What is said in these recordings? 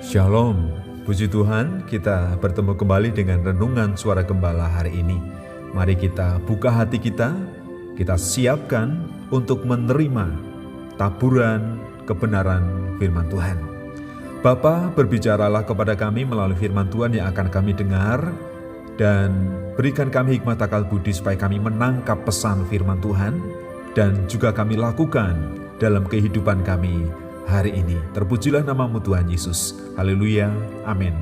Shalom, puji Tuhan kita bertemu kembali dengan Renungan Suara Gembala hari ini. Mari kita buka hati kita siapkan untuk menerima taburan kebenaran firman Tuhan. Bapa, berbicaralah kepada kami melalui firman Tuhan yang akan kami dengar, dan berikan kami hikmat akal budi supaya kami menangkap pesan firman Tuhan dan juga kami lakukan dalam kehidupan kami hari ini. Terpujilah namamu Tuhan Yesus. Haleluya. Amin.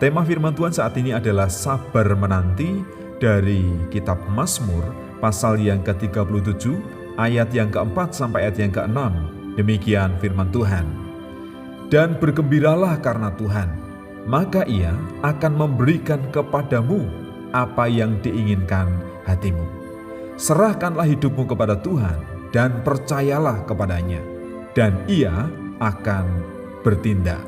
Tema firman Tuhan saat ini adalah sabar menanti dari kitab Mazmur pasal yang ke-37 ayat yang ke-4 sampai ayat yang ke-6. Demikian firman Tuhan. Dan bergembiralah karena Tuhan, maka Ia akan memberikan kepadamu apa yang diinginkan hatimu. Serahkanlah hidupmu kepada Tuhan dan percayalah kepadanya, dan Ia akan bertindak.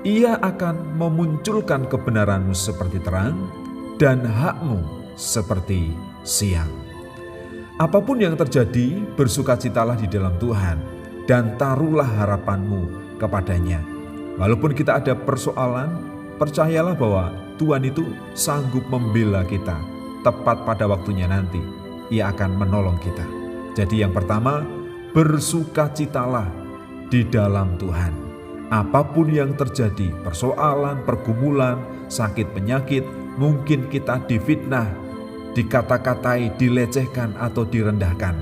Ia akan memunculkan kebenaranmu seperti terang dan hakmu seperti siang. Apapun yang terjadi, bersukacitalah di dalam Tuhan dan taruhlah harapanmu kepadanya. Walaupun kita ada persoalan, percayalah bahwa Tuhan itu sanggup membela kita. Tepat pada waktunya nanti, Ia akan menolong kita. Jadi yang pertama, bersukacitalah di dalam Tuhan. Apapun yang terjadi, persoalan, pergumulan, sakit, penyakit, mungkin kita difitnah, dikata-katai, dilecehkan atau direndahkan.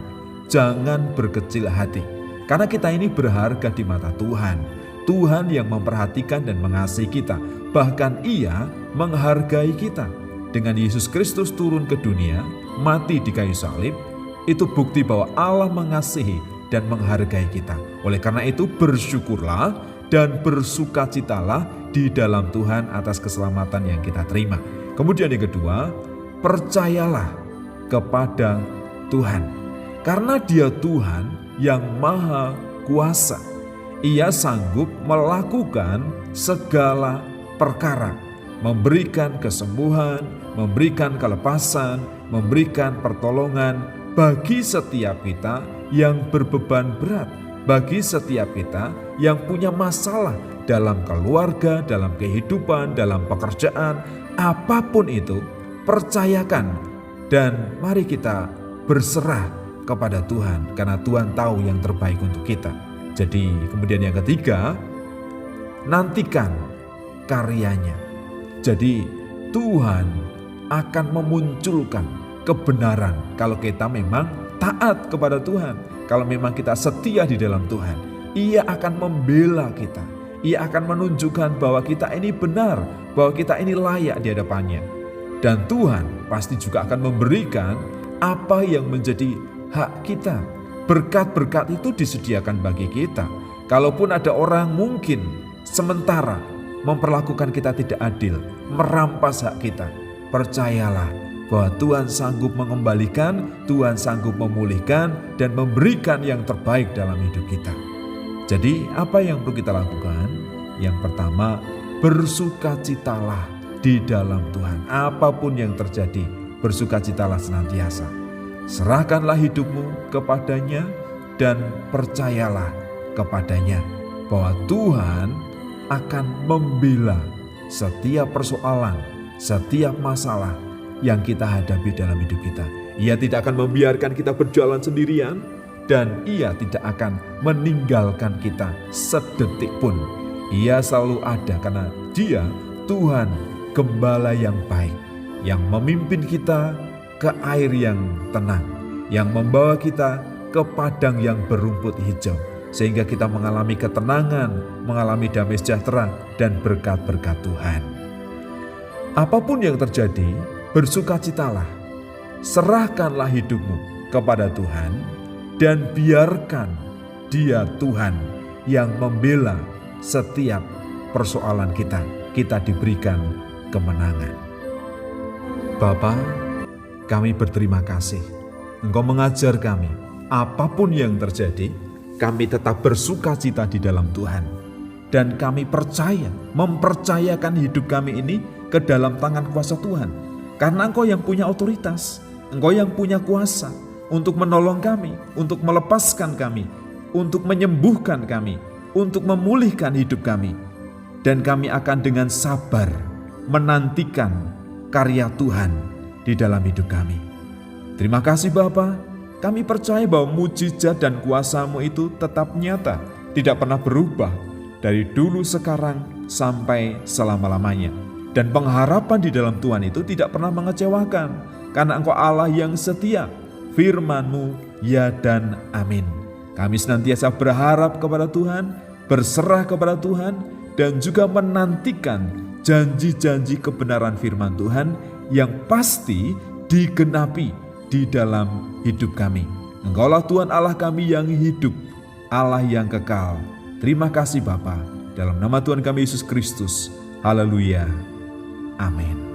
Jangan berkecil hati, karena kita ini berharga di mata Tuhan. Tuhan yang memperhatikan dan mengasihi kita, bahkan Ia menghargai kita. Dengan Yesus Kristus turun ke dunia, mati di kayu salib, itu bukti bahwa Allah mengasihi dan menghargai kita. Oleh karena itu bersyukurlah dan bersukacitalah di dalam Tuhan atas keselamatan yang kita terima. Kemudian yang kedua, percayalah kepada Tuhan. Karena Dia Tuhan yang maha kuasa. Ia sanggup melakukan segala perkara, memberikan kesembuhan, memberikan kelepasan, memberikan pertolongan bagi setiap kita yang berbeban berat, bagi setiap kita yang punya masalah dalam keluarga, dalam kehidupan, dalam pekerjaan, apapun itu, percayakan dan mari kita berserah kepada Tuhan, karena Tuhan tahu yang terbaik untuk kita. Jadi kemudian yang ketiga, nantikan karyanya. Jadi Tuhan akan memunculkan kebenaran kalau kita memang taat kepada Tuhan. Kalau memang kita setia di dalam Tuhan, Ia akan membela kita. Ia akan menunjukkan bahwa kita ini benar, bahwa kita ini layak di hadapannya. Dan Tuhan pasti juga akan memberikan apa yang menjadi hak kita. Berkat-berkat itu disediakan bagi kita. Kalaupun ada orang mungkin sementara memperlakukan kita tidak adil, merampas hak kita, percayalah bahwa Tuhan sanggup mengembalikan, Tuhan sanggup memulihkan dan memberikan yang terbaik dalam hidup kita. Jadi apa yang perlu kita lakukan? Yang pertama, bersukacitalah di dalam Tuhan. Apapun yang terjadi, bersukacitalah senantiasa. Serahkanlah hidupmu kepadanya dan percayalah kepadanya bahwa Tuhan akan membela setiap persoalan, setiap masalah yang kita hadapi dalam hidup kita. Ia tidak akan membiarkan kita berjalan sendirian, dan Ia tidak akan meninggalkan kita sedetik pun. Ia selalu ada karena Dia Tuhan Gembala yang baik, yang memimpin kita ke air yang tenang, yang membawa kita ke padang yang berumput hijau, sehingga kita mengalami ketenangan, mengalami damai sejahtera dan berkat-berkat Tuhan. Apapun yang terjadi, bersukacitalah, serahkanlah hidupmu kepada Tuhan, dan biarkan Dia Tuhan yang membela setiap persoalan kita. Kita diberikan kemenangan. Bapa, kami berterima kasih. Engkau mengajar kami, apapun yang terjadi, kami tetap bersukacita di dalam Tuhan. Dan kami percaya, mempercayakan hidup kami ini ke dalam tangan kuasa Tuhan. Karena Engkau yang punya otoritas, Engkau yang punya kuasa untuk menolong kami, untuk melepaskan kami, untuk menyembuhkan kami, untuk memulihkan hidup kami. dan kami akan dengan sabar menantikan karya Tuhan di dalam hidup kami. Terima kasih Bapa, kami percaya bahwa mujizat dan kuasa-Mu itu tetap nyata, tidak pernah berubah dari dulu sekarang sampai selama-lamanya. Dan pengharapan di dalam Tuhan itu tidak pernah mengecewakan, karena Engkau Allah yang setia, firman-Mu ya dan amin. Kami senantiasa berharap kepada Tuhan, berserah kepada Tuhan, dan juga menantikan janji-janji kebenaran firman Tuhan yang pasti digenapi di dalam hidup kami. Engkaulah Tuhan Allah kami yang hidup, Allah yang kekal. Terima kasih Bapa, dalam nama Tuhan kami Yesus Kristus. Haleluya. Amin.